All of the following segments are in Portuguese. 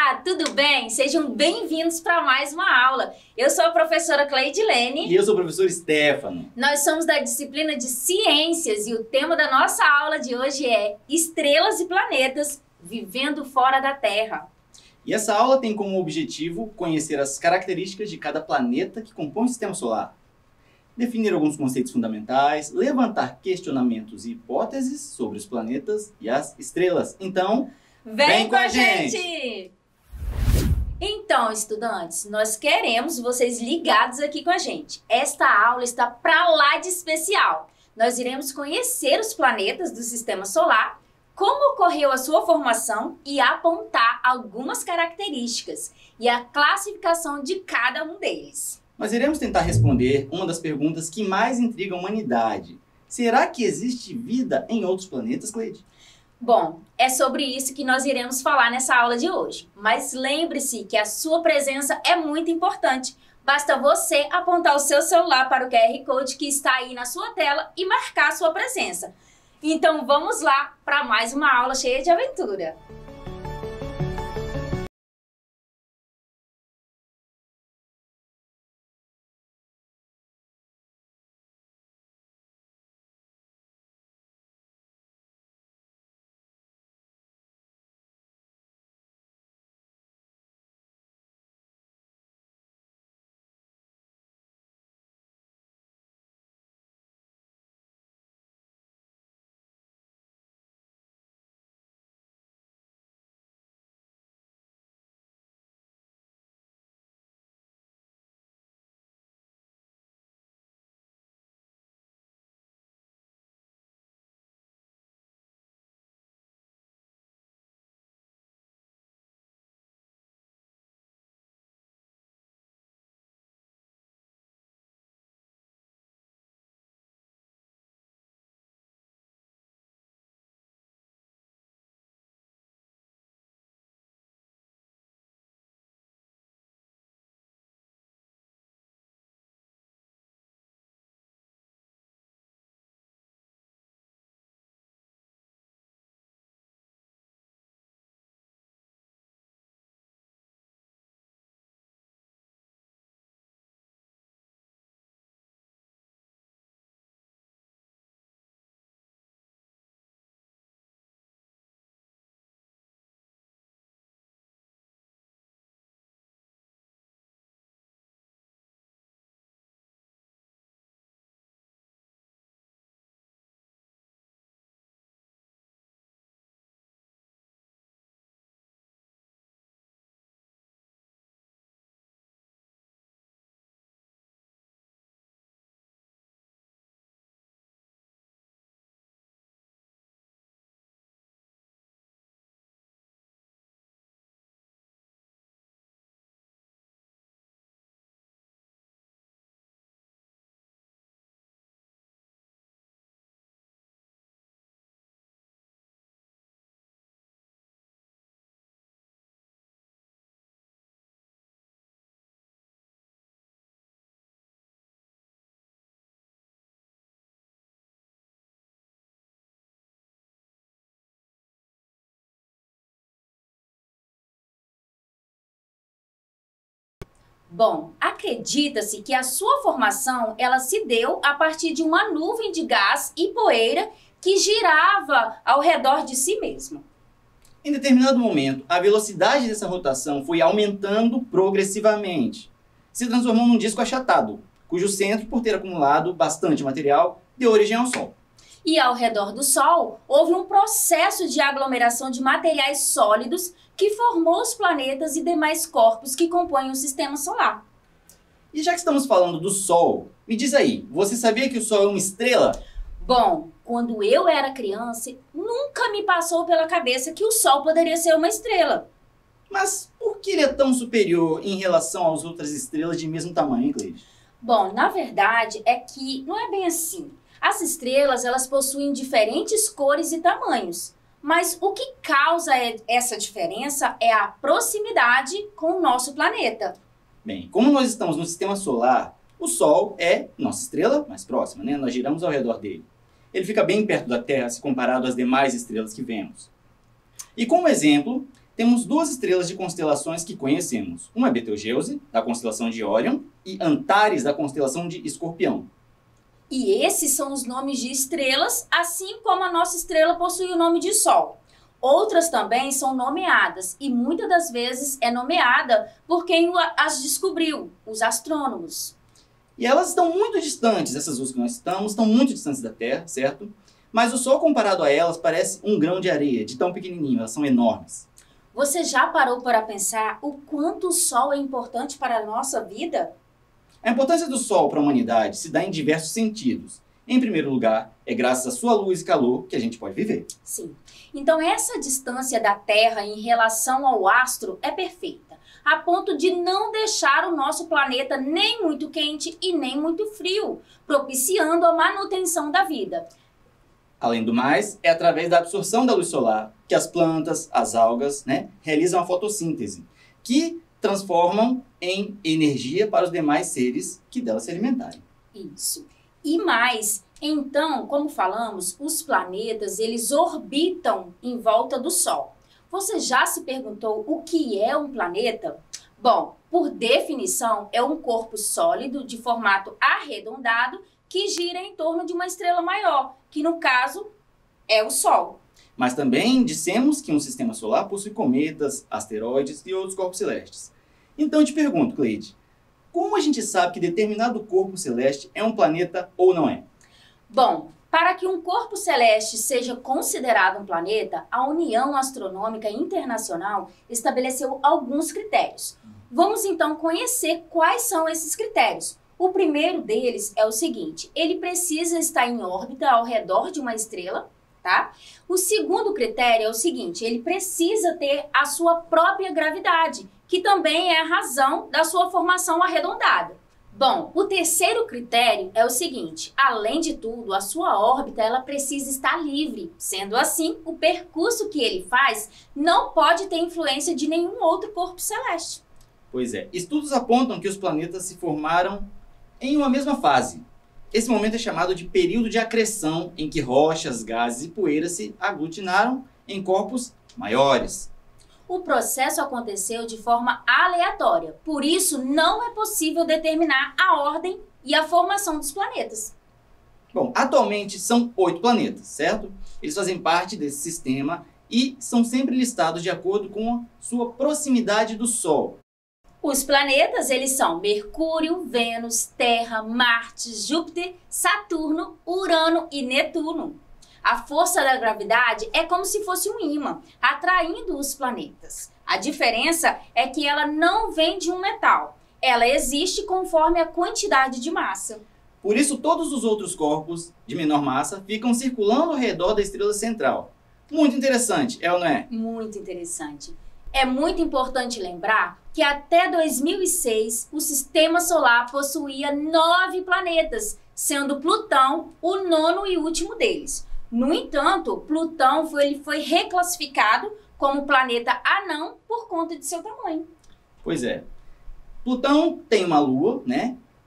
Olá, tudo bem? Sejam bem-vindos para mais uma aula. Eu sou a professora Cleidilene. E eu sou o professor Stefano. Nós somos da disciplina de Ciências e o tema da nossa aula de hoje é Estrelas e Planetas Vivendo Fora da Terra. E essa aula tem como objetivo conhecer as características de cada planeta que compõe o Sistema Solar, definir alguns conceitos fundamentais, levantar questionamentos e hipóteses sobre os planetas e as estrelas. Então, vem com a gente! Então, estudantes, nós queremos vocês ligados aqui com a gente. Esta aula está pra lá de especial. Nós iremos conhecer os planetas do Sistema Solar, como ocorreu a sua formação e apontar algumas características e a classificação de cada um deles. Nós iremos tentar responder uma das perguntas que mais intriga a humanidade. Será que existe vida em outros planetas, Cleide? Bom, é sobre isso que nós iremos falar nessa aula de hoje. Mas lembre-se que a sua presença é muito importante. Basta você apontar o seu celular para o QR Code que está aí na sua tela e marcar a sua presença. Então vamos lá para mais uma aula cheia de aventura. Bom, acredita-se que a sua formação ela se deu a partir de uma nuvem de gás e poeira que girava ao redor de si mesmo. Em determinado momento, a velocidade dessa rotação foi aumentando progressivamente. Se transformou num disco achatado, cujo centro, por ter acumulado bastante material, deu origem ao Sol. E ao redor do Sol, houve um processo de aglomeração de materiais sólidos que formou os planetas e demais corpos que compõem o Sistema Solar. E já que estamos falando do Sol, me diz aí, você sabia que o Sol é uma estrela? Bom, quando eu era criança, nunca me passou pela cabeça que o Sol poderia ser uma estrela. Mas por que ele é tão superior em relação às outras estrelas de mesmo tamanho, Cleide? Bom, na verdade é que não é bem assim. As estrelas, elas possuem diferentes cores e tamanhos, mas o que causa essa diferença é a proximidade com o nosso planeta. Bem, como nós estamos no Sistema Solar, o Sol é nossa estrela mais próxima, né? Nós giramos ao redor dele. Ele fica bem perto da Terra se comparado às demais estrelas que vemos. E como exemplo, temos duas estrelas de constelações que conhecemos. Uma é Betelgeuse, da constelação de Órion, e Antares, da constelação de Escorpião. E esses são os nomes de estrelas, assim como a nossa estrela possui o nome de Sol. Outras também são nomeadas, e muitas das vezes é nomeada por quem as descobriu, os astrônomos. E elas estão muito distantes, essas duas que nós estão muito distantes da Terra, certo? Mas o Sol, comparado a elas, parece um grão de areia, de tão pequenininho, elas são enormes. Você já parou para pensar o quanto o Sol é importante para a nossa vida? A importância do Sol para a humanidade se dá em diversos sentidos. Em primeiro lugar, é graças à sua luz e calor que a gente pode viver. Sim. Então essa distância da Terra em relação ao astro é perfeita, a ponto de não deixar o nosso planeta nem muito quente e nem muito frio, propiciando a manutenção da vida. Além do mais, é através da absorção da luz solar que as plantas, as algas, realizam a fotossíntese, que transformam em energia para os demais seres que delas se alimentarem. Isso. E mais, então, como falamos, os planetas, eles orbitam em volta do Sol. Você já se perguntou o que é um planeta? Bom, por definição, é um corpo sólido de formato arredondado que gira em torno de uma estrela maior, que no caso é o Sol. Mas também dissemos que um sistema solar possui cometas, asteroides e outros corpos celestes. Então eu te pergunto, Cleide, como a gente sabe que determinado corpo celeste é um planeta ou não é? Bom, para que um corpo celeste seja considerado um planeta, a União Astronômica Internacional estabeleceu alguns critérios. Vamos então conhecer quais são esses critérios. O primeiro deles é o seguinte: ele precisa estar em órbita ao redor de uma estrela, tá? O segundo critério é o seguinte: ele precisa ter a sua própria gravidade, que também é a razão da sua formação arredondada. Bom, o terceiro critério é o seguinte: além de tudo, a sua órbita ela precisa estar livre. Sendo assim, o percurso que ele faz não pode ter influência de nenhum outro corpo celeste. Pois é, estudos apontam que os planetas se formaram em uma mesma fase. Esse momento é chamado de período de acreção, em que rochas, gases e poeira se aglutinaram em corpos maiores. O processo aconteceu de forma aleatória, por isso não é possível determinar a ordem e a formação dos planetas. Bom, atualmente são 8 planetas, certo? Eles fazem parte desse sistema e são sempre listados de acordo com a sua proximidade do Sol. Os planetas, eles são Mercúrio, Vênus, Terra, Marte, Júpiter, Saturno, Urano e Netuno. A força da gravidade é como se fosse um ímã, atraindo os planetas. A diferença é que ela não vem de um metal. Ela existe conforme a quantidade de massa. Por isso, todos os outros corpos de menor massa ficam circulando ao redor da estrela central. Muito interessante, é ou não é? Muito interessante. É muito importante lembrar que até 2006 o Sistema Solar possuía 9 planetas, sendo Plutão o 9º e último deles. No entanto, Plutão foi reclassificado como planeta anão por conta de seu tamanho. Pois é. Plutão tem uma lua,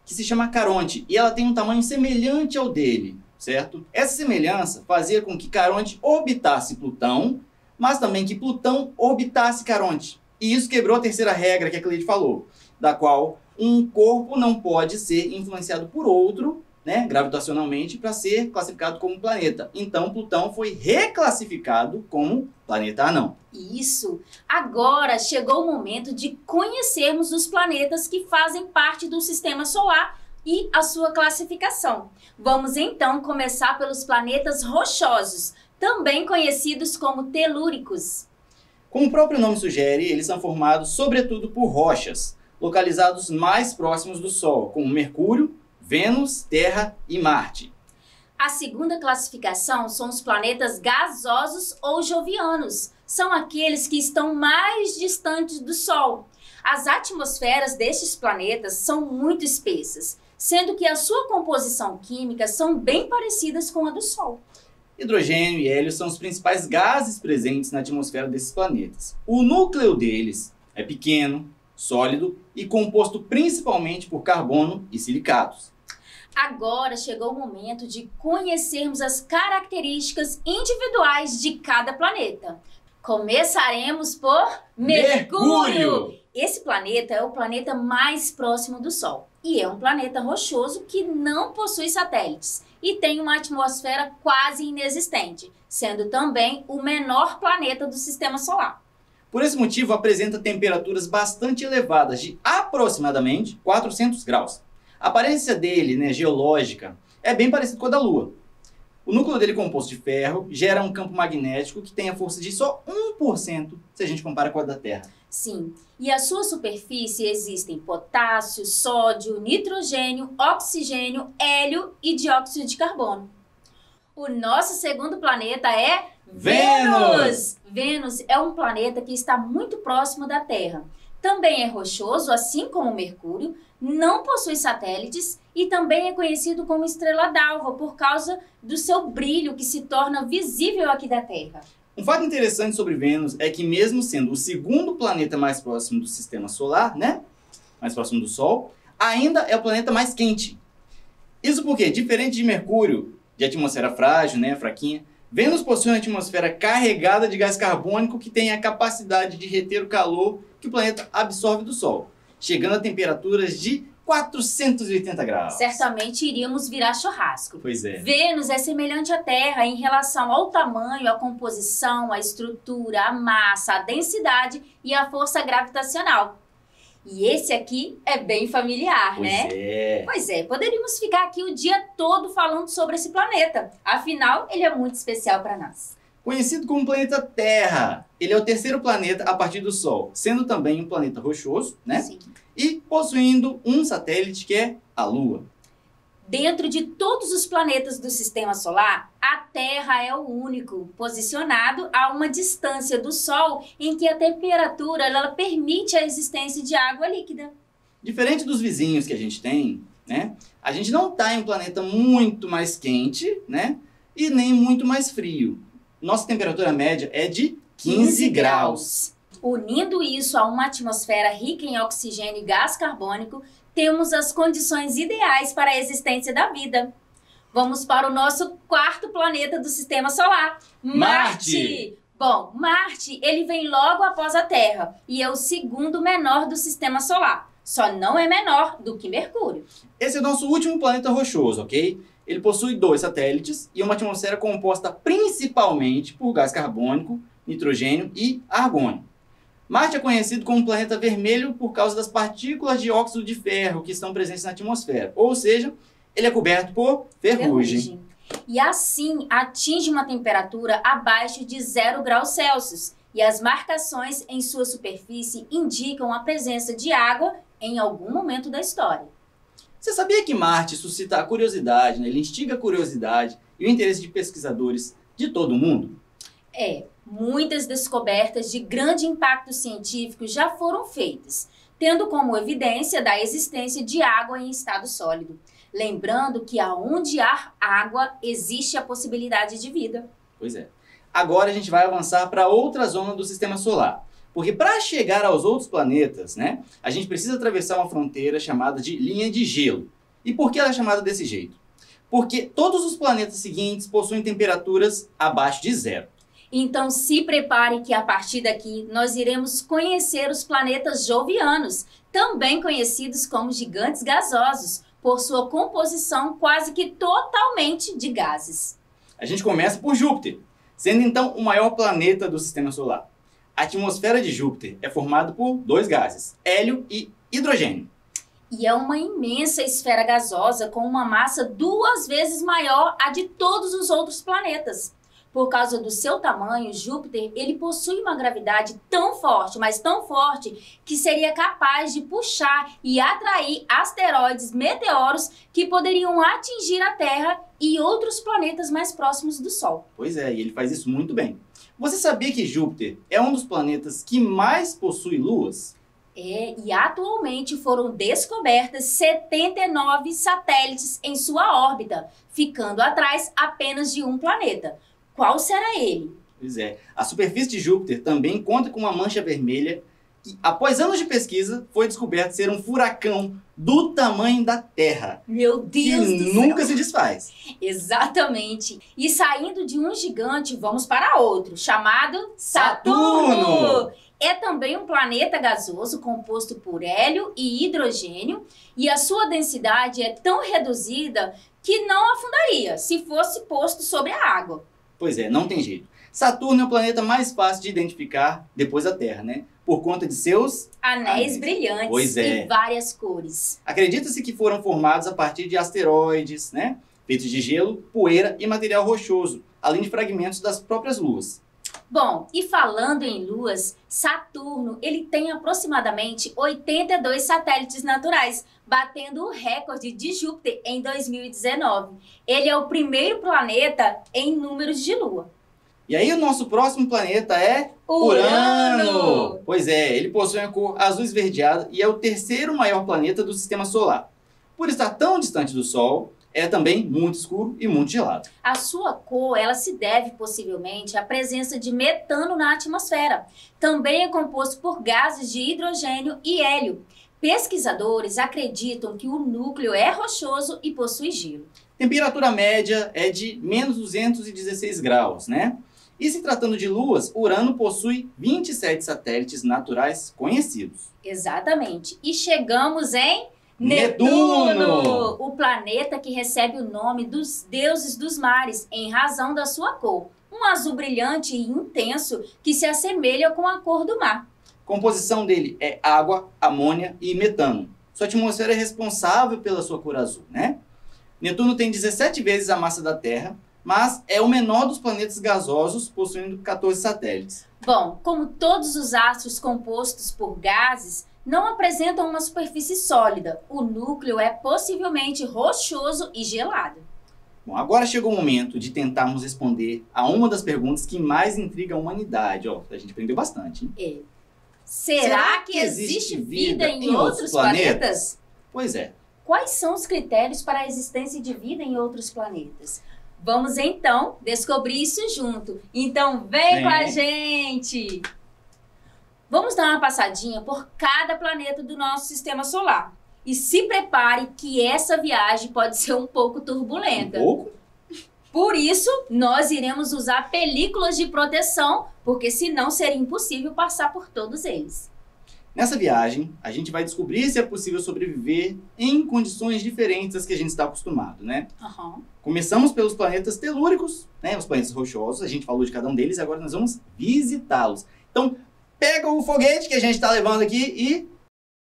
que se chama Caronte, e ela tem um tamanho semelhante ao dele, certo? Essa semelhança fazia com que Caronte orbitasse Plutão, mas também que Plutão orbitasse Caronte. E isso quebrou a terceira regra que a Cleide falou, da qual um corpo não pode ser influenciado por outro, gravitacionalmente, para ser classificado como planeta. Então, Plutão foi reclassificado como planeta anão. Isso! Agora chegou o momento de conhecermos os planetas que fazem parte do Sistema Solar e a sua classificação. Vamos então começar pelos planetas rochosos, também conhecidos como telúricos. Como o próprio nome sugere, eles são formados sobretudo por rochas, localizados mais próximos do Sol, como Mercúrio, Vênus, Terra e Marte. A segunda classificação são os planetas gasosos ou jovianos. São aqueles que estão mais distantes do Sol. As atmosferas destes planetas são muito espessas, sendo que a sua composição química são bem parecidas com a do Sol. Hidrogênio e hélio são os principais gases presentes na atmosfera desses planetas. O núcleo deles é pequeno, sólido e composto principalmente por carbono e silicatos. Agora chegou o momento de conhecermos as características individuais de cada planeta. Começaremos por Mercúrio! Esse planeta é o planeta mais próximo do Sol e é um planeta rochoso que não possui satélites e tem uma atmosfera quase inexistente, sendo também o menor planeta do Sistema Solar. Por esse motivo, apresenta temperaturas bastante elevadas, de aproximadamente 400 graus. A aparência dele, geológica, é bem parecida com a da Lua. O núcleo dele, composto de ferro, gera um campo magnético que tem a força de só 1% se a gente compara com a da Terra. Sim, e a sua superfície existem potássio, sódio, nitrogênio, oxigênio, hélio e dióxido de carbono. O nosso segundo planeta é Vênus! Vênus é um planeta que está muito próximo da Terra. Também é rochoso, assim como Mercúrio, não possui satélites e também é conhecido como estrela d'alva por causa do seu brilho que se torna visível aqui da Terra. Um fato interessante sobre Vênus é que, mesmo sendo o segundo planeta mais próximo do Sistema Solar, mais próximo do Sol, ainda é o planeta mais quente. Isso porque, diferente de Mercúrio, de atmosfera frágil, fraquinha, Vênus possui uma atmosfera carregada de gás carbônico que tem a capacidade de reter o calor que o planeta absorve do Sol, chegando a temperaturas de 480 graus. Certamente iríamos virar churrasco. Pois é. Vênus é semelhante à Terra em relação ao tamanho, à composição, à estrutura, à massa, à densidade e à força gravitacional. E esse aqui é bem familiar, né? Pois é, poderíamos ficar aqui o dia todo falando sobre esse planeta. Afinal, ele é muito especial para nós. Conhecido como planeta Terra, ele é o terceiro planeta a partir do Sol, sendo também um planeta rochoso, Sim. E possuindo um satélite que é a Lua. Dentro de todos os planetas do Sistema Solar, a Terra é o único posicionado a uma distância do Sol em que a temperatura ela permite a existência de água líquida. Diferente dos vizinhos que a gente tem, a gente não está em um planeta muito mais quente, e nem muito mais frio. Nossa temperatura média é de 15 graus. Unindo isso a uma atmosfera rica em oxigênio e gás carbônico, temos as condições ideais para a existência da vida. Vamos para o nosso quarto planeta do Sistema Solar, Marte! Bom, Marte ele vem logo após a Terra e é o segundo menor do Sistema Solar. Só não é menor do que Mercúrio. Esse é o nosso último planeta rochoso, ok? Ele possui 2 satélites e uma atmosfera composta principalmente por gás carbônico, nitrogênio e argônio. Marte é conhecido como um planeta vermelho por causa das partículas de óxido de ferro que estão presentes na atmosfera. Ou seja, ele é coberto por ferrugem. E assim atinge uma temperatura abaixo de 0 graus Celsius. E as marcações em sua superfície indicam a presença de água em algum momento da história. Você sabia que Marte suscita a curiosidade, ele instiga a curiosidade e o interesse de pesquisadores de todo o mundo? Muitas descobertas de grande impacto científico já foram feitas, tendo como evidência da existência de água em estado sólido. Lembrando que aonde há água, existe a possibilidade de vida. Pois é. Agora a gente vai avançar para outra zona do Sistema Solar. Porque para chegar aos outros planetas, a gente precisa atravessar uma fronteira chamada de linha de gelo. E por que ela é chamada desse jeito? Porque todos os planetas seguintes possuem temperaturas abaixo de 0. Então se prepare que a partir daqui nós iremos conhecer os planetas jovianos, também conhecidos como gigantes gasosos, por sua composição quase que totalmente de gases. A gente começa por Júpiter, sendo então o maior planeta do Sistema Solar. A atmosfera de Júpiter é formada por 2 gases, hélio e hidrogênio. E é uma imensa esfera gasosa com uma massa 2 vezes maior a de todos os outros planetas. Por causa do seu tamanho, Júpiter ele possui uma gravidade tão forte, mas tão forte, que seria capaz de puxar e atrair asteroides, meteoros, que poderiam atingir a Terra e outros planetas mais próximos do Sol. Pois é, e ele faz isso muito bem. Você sabia que Júpiter é um dos planetas que mais possui luas? E atualmente foram descobertas 79 satélites em sua órbita, ficando atrás apenas de um planeta. Qual será ele? Pois é. A superfície de Júpiter também conta com uma mancha vermelha que, após anos de pesquisa, foi descoberto ser um furacão do tamanho da Terra. Meu Deus que do céu! nunca se desfaz. Exatamente. E saindo de um gigante, vamos para outro, chamado Saturno! É também um planeta gasoso composto por hélio e hidrogênio, e a sua densidade é tão reduzida que não afundaria se fosse posto sobre a água. Pois é, não tem jeito. Saturno é o planeta mais fácil de identificar depois da Terra, né? Por conta de seus Anéis brilhantes Pois é. e várias cores. Acredita-se que foram formados a partir de asteroides, né? Feitos de gelo, poeira e material rochoso, além de fragmentos das próprias luas. Bom, e falando em luas, Saturno, ele tem aproximadamente 82 satélites naturais, batendo o recorde de Júpiter em 2019. Ele é o primeiro planeta em números de lua. E aí o nosso próximo planeta é Urano! Pois é, ele possui a cor azul esverdeada e é o terceiro maior planeta do Sistema Solar. Por estar tão distante do Sol, é também muito escuro e muito gelado. A sua cor, ela se deve possivelmente à presença de metano na atmosfera. Também é composto por gases de hidrogênio e hélio. Pesquisadores acreditam que o núcleo é rochoso e possui gelo. Temperatura média é de menos 216 graus, né? E se tratando de luas, Urano possui 27 satélites naturais conhecidos. Exatamente. E chegamos em Netuno! O planeta que recebe o nome dos deuses dos mares em razão da sua cor. Um azul brilhante e intenso que se assemelha com a cor do mar. A composição dele é água, amônia e metano. Sua atmosfera é responsável pela sua cor azul, né? Netuno tem 17 vezes a massa da Terra, mas é o menor dos planetas gasosos, possuindo 14 satélites. Bom, como todos os astros compostos por gases, não apresentam uma superfície sólida. O núcleo é possivelmente rochoso e gelado. Bom, agora chegou o momento de tentarmos responder a uma das perguntas que mais intriga a humanidade. Ó, a gente aprendeu bastante, hein? Será que existe vida em outros planetas? Pois é. Quais são os critérios para a existência de vida em outros planetas? Vamos então descobrir isso junto. Então vem com a gente! Vamos dar uma passadinha por cada planeta do nosso sistema solar. E se prepare que essa viagem pode ser um pouco turbulenta. Um pouco? Por isso, nós iremos usar películas de proteção, porque senão seria impossível passar por todos eles. Nessa viagem, a gente vai descobrir se é possível sobreviver em condições diferentes das que a gente está acostumado, né? Começamos pelos planetas telúricos, né? Os planetas rochosos, a gente falou de cada um deles e agora nós vamos visitá-los. Então, pega o foguete que a gente está levando aqui e